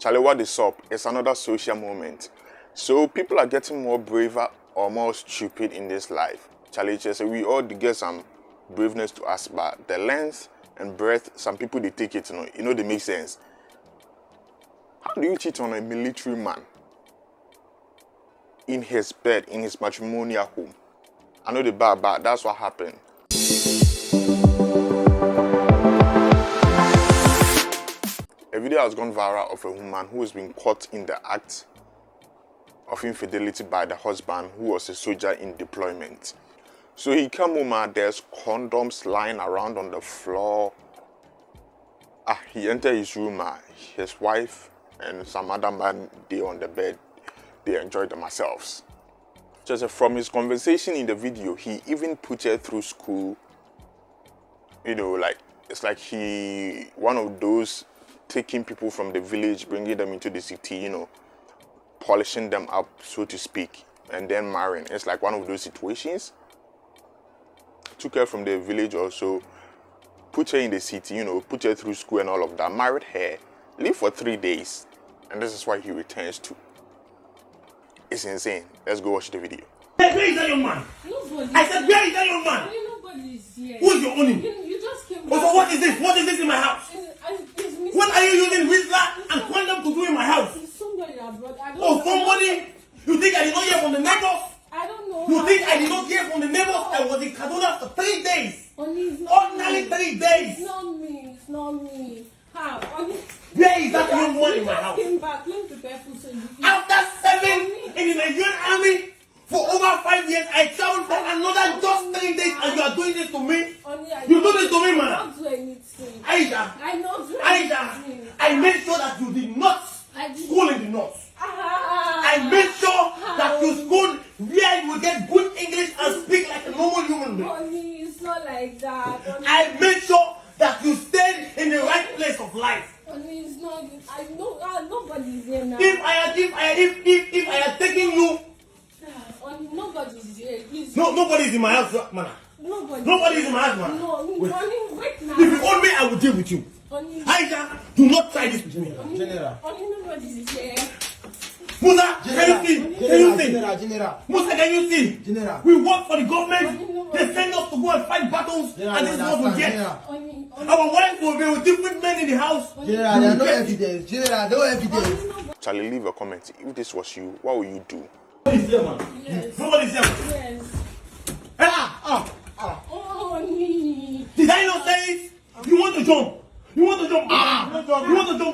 Charlie, what is up? It's another social moment. So people are getting more braver or more stupid in this life. Charlie, just we all get some braveness to us, but the length and breadth, some people they take it, they make sense. How do you cheat on a military man in his bed, in his matrimonial home? I know the bad, but that's what happened. A video has gone viral of a woman who has been caught in the act of infidelity by the husband who was a soldier in deployment. So he came home, there's condoms lying around on the floor. He entered his room, his wife and some other man, they on the bed, they enjoyed themselves. Just from his conversation in the video, he even put her through school. It's like he, one of those taking people from the village, bringing them into the city, polishing them up, so to speak, and then marrying. It's like one of those situations. Took her from the village also, put her in the city, put her through school and all of that, married her, lived for 3 days, and this is why he returns to. It's insane. Let's go watch the video. Where is that young man? Nobody. I said, where is that young man? Nobody is here. Who is your owning? You just came Oh, so what is this? What is this in my house? It's What are you using Whistler and condom to do in my house? It's somebody that brought. I don't Oh, know. somebody? You think I did not hear from the neighbors? I don't know. You think I did not hear from the neighbors? I was in Kaduna for 3 days. Ordinarily 3 days. It's not me. It's not me. How? Where is that young one in my house? Came back. Let me prepare food so you eat. After serving in the Nigerian army for over 5 years, I traveled for another just 3 days, and you are doing this to me? You do this to me, man. I don't do anything. Aisha, I don't do Aisha, anything. I made sure that you did not school in the north. I made sure that you schooled where you will get good English and speak like a normal human being. Honey, it's not like that. Honey. I made sure that you stayed in the right place of life. Honey, it's not. I know. Nobody's here now. If I had taken you, Honey, nobody's here. Please. no, nobody's in my house, man. Nobody's in my house, man. No, Wait. honey, wait now. If you own me, I will deal with you. Honey, Aisha, do not try this with me. General. Honey, nobody's here. Musa, can you see? Can you see? General. Musa, can you see? General. We work for the government. They send us to go and fight battles, and this is what we get. Honey, Our wives will be with different men in the house. General, there are no evidence. General, no evidence. Charlie, leave a comment. If this was you, what would you do? Nobody's here, man. Yes. Nobody's here. Yes. Oh, honey. Did I not say it? You want to jump? You want to jump? You want to jump?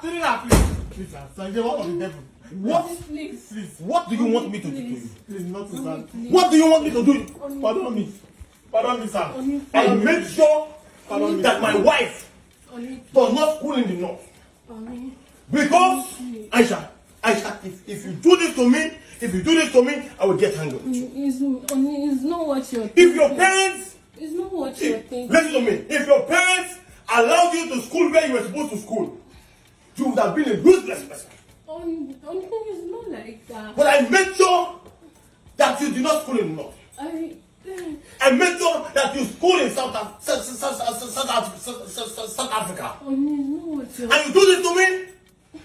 General, please, sir. What of the devil? What? Please. What do you want me to do to you? Please, not to stand. What do you want me to do? Pardon me, sir. I made sure that my wife does not school in the north. Because, Aisha, if you do this to me, I will get angry with you. It's not what you're thinking. If your parents, It's not what you're thinking. listen to me, if your parents allowed you to school where you were supposed to school, you would have been a useless person. It's not like that. But I made sure that you did not school in the north. I made sure that you school in South Africa. It's not what you're And you do this to me?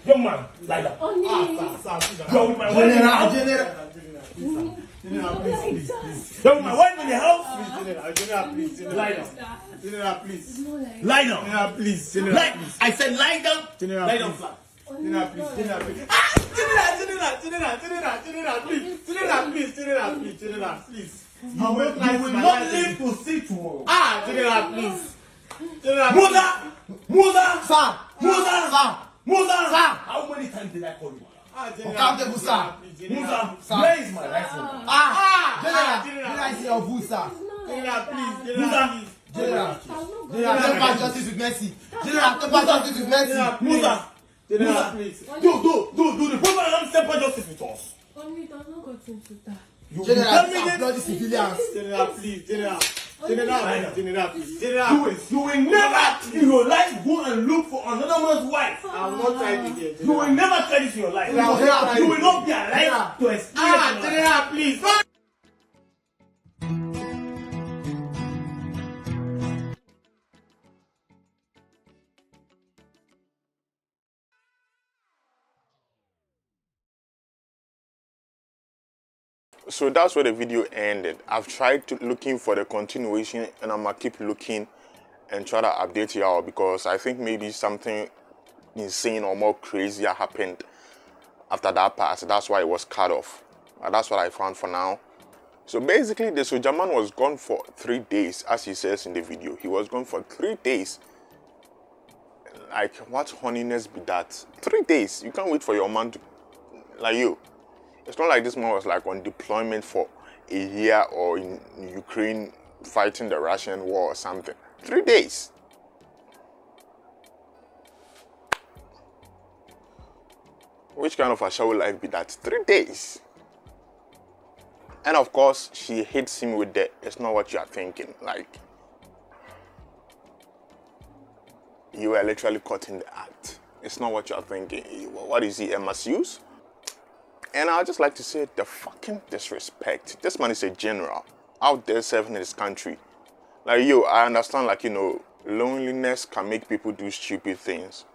Young man, lie down. You are with my wife in the house. General, please. You are with my wife in the house. General, please. Lie down. General, please. It's not like Lie down. General, please. General, please. I said lie down. General, Lie down please. flat. General, please. General, please. General, please. You will not live to see tomorrow. General, please. Musa, how many times did I call you? Accountable, sir. Musa, where is my rifle? General, is your boo, sir. General, please. Musa, General, temper justice with mercy. General, temper justice with mercy. Musa, please. do the proper and temper justice with us. Only it has not got into that. General, these are bloody civilians. General, please. You will never in your life go and look for another man's wife. I'm not trying to get. You will never try this in your life. General, You will not be alive to experience your life. please. So that's where the video ended. I've tried to looking for the continuation, and I'm gonna keep looking and try to update y'all, because I think maybe something insane or more crazier happened after that pass. That's why it was cut off. That's what I found for now. So basically, the soldier man was gone for 3 days, as he says in the video. He was gone for 3 days. Like, what honiness be that? 3 days. You can't wait for your man to, like you. It's not like this man was like on deployment for a year or in Ukraine fighting the Russian war or something. 3 days. Which kind of a show life be that? 3 days. And of course, she hits him with the, it's not what you are thinking. Like, you were literally caught in the act. It's not what you are thinking. What is he, a masseuse? And I'd just like to say, the fucking disrespect. This man is a general out there serving his country. Like, yo, I understand, like, you know, loneliness can make people do stupid things.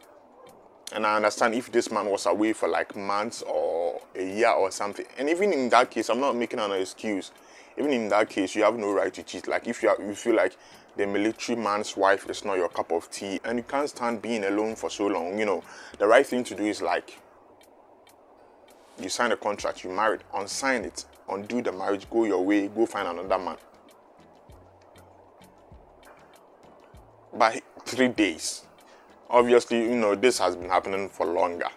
And I understand if this man was away for like months or a year or something. And even in that case, I'm not making an excuse. Even in that case, you have no right to cheat. Like, if you feel like the military man's wife is not your cup of tea and you can't stand being alone for so long, you know, the right thing to do is like, you sign a contract, you married, unsign it, undo the marriage, go your way, go find another man. By 3 days. Obviously, you know, this has been happening for longer.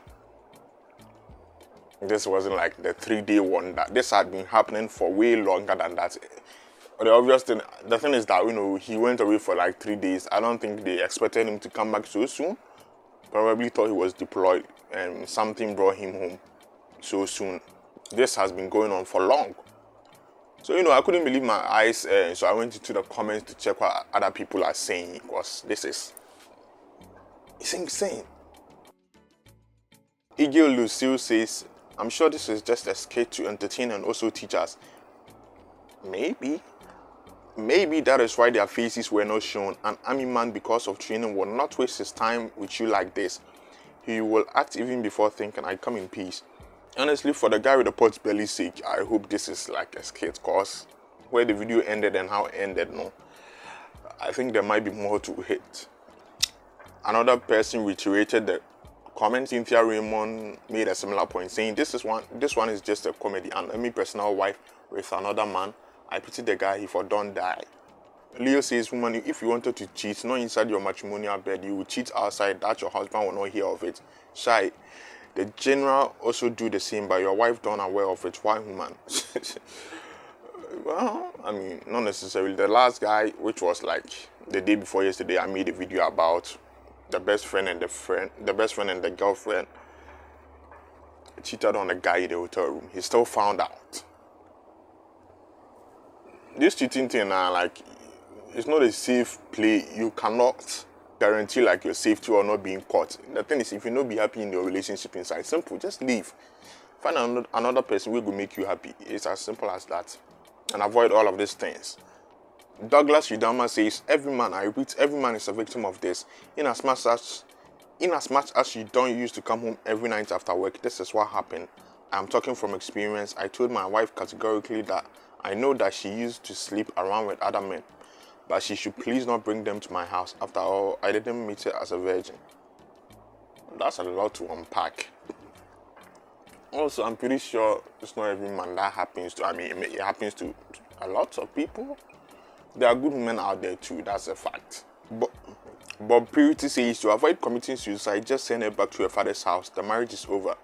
This wasn't like the 3-day wonder. This had been happening for way longer than that. The obvious thing, the thing is that, you know, he went away for like 3 days. I don't think they expected him to come back so soon. Probably thought he was deployed and something brought him home so soon. This has been going on for long. So, you know, I couldn't believe my eyes. So I went into the comments to check what other people are saying, because this is, it's insane. Igil Lucille says, I'm sure this is just a skit to entertain and also teach us. Maybe that is why their faces were not shown. An army man, because of training, will not waste his time with you like this. He will act even before thinking, I come in peace. Honestly, for the guy with the pot's belly sake, I hope this is like a skit, cause where the video ended and how it ended, no. I think there might be more to hit. Another person reiterated the comment. Cynthia Raymond made a similar point, saying this one is just a comedy, and me personal wife with another man. I pity the guy, he for don't die. Leo says, woman, if you wanted to cheat, not inside your matrimonial bed, you would cheat outside, that your husband will not hear of it. Shy, the general also do the same, but your wife don't aware of it. Why, woman? Well, I mean, not necessarily. The last guy, which was like the day before yesterday, I made a video about the best friend and the girlfriend cheated on the guy in the hotel room. He still found out. This cheating thing, like, it's not a safe play. You cannot guarantee like your safety or not being caught. The thing is, if you not be happy in your relationship inside, simple, just leave. Find another person who will make you happy. It's as simple as that. And avoid all of these things. Douglas Yudama says, every man, I repeat, every man is a victim of this. In as much as you don't used to come home every night after work, this is what happened. I'm talking from experience. I told my wife categorically that I know that she used to sleep around with other men, but she should please not bring them to my house. After all, I didn't meet her as a virgin. That's a lot to unpack. Also, I'm pretty sure it's not every man that happens to. I mean, it happens to a lot of people. There are good women out there too, that's a fact. But Purity says, to avoid committing suicide, just send her back to her father's house. The marriage is over.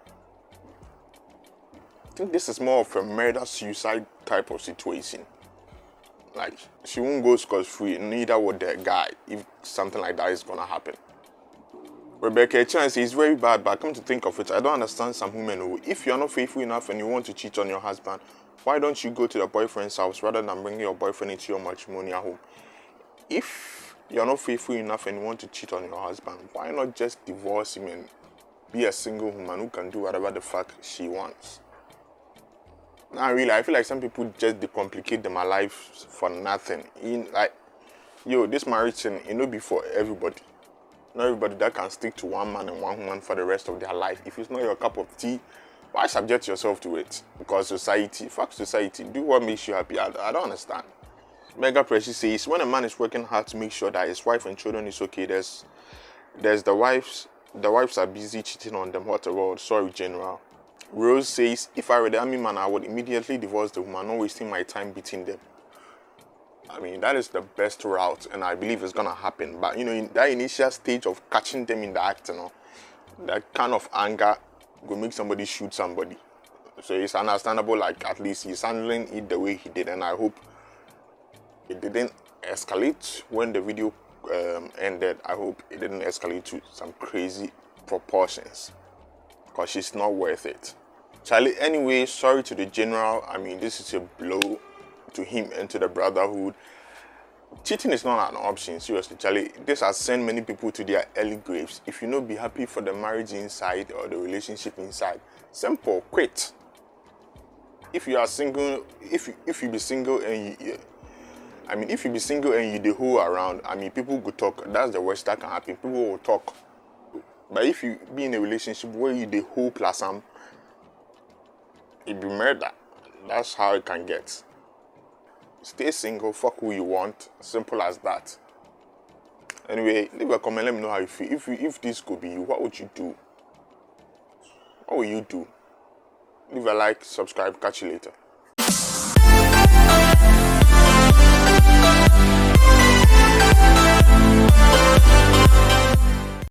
I think this is more of a murder-suicide type of situation. Like, she won't go scot-free, neither would the guy, if something like that is gonna happen. Rebecca Chan says, it's very bad, but come to think of it, I don't understand some women who, if you are not faithful enough and you want to cheat on your husband, why don't you go to the boyfriend's house rather than bringing your boyfriend into your matrimonial home? If you're not faithful enough and you want to cheat on your husband, why not just divorce him and be a single woman who can do whatever the fuck she wants? Nah, really, I feel like some people just decomplicate their life for nothing. Like, yo, this marriage thing, it not be for everybody. Not everybody that can stick to one man and one woman for the rest of their life. If it's not your cup of tea, Why subject yourself to it? Because society, fuck society, do what makes you happy. I don't understand. Mega Precious says, when a man is working hard to make sure that his wife and children is okay, there's the wives are busy cheating on them. What a world. Sorry, General. Rose says, if I were the army man, I would immediately divorce the woman, not wasting my time beating them. I mean, that is the best route, and I believe it's gonna happen. But in that initial stage of catching them in the act, that kind of anger will make somebody shoot somebody. So it's understandable, like at least he's handling it the way he did, and I hope it didn't escalate when the video ended. I hope it didn't escalate to some crazy proportions, because she's not worth it. Charlie, anyway, sorry to the general. I mean, this is a blow to him and to the brotherhood. Cheating is not an option, seriously, Charlie. This has sent many people to their early graves. If you not be happy for the marriage inside or the relationship inside, simple, quit. If you are single, if you be single and if you be single and you the whole around, I mean, people could talk. That's the worst that can happen. People will talk. But if you be in a relationship where you the whole plus some, it be murder. That's how it can get. Stay single, fuck who you want. Simple as that. Anyway, leave a comment, let me know how you feel. If this could be you, what would you do? What will you do? Leave a like, subscribe, catch you later.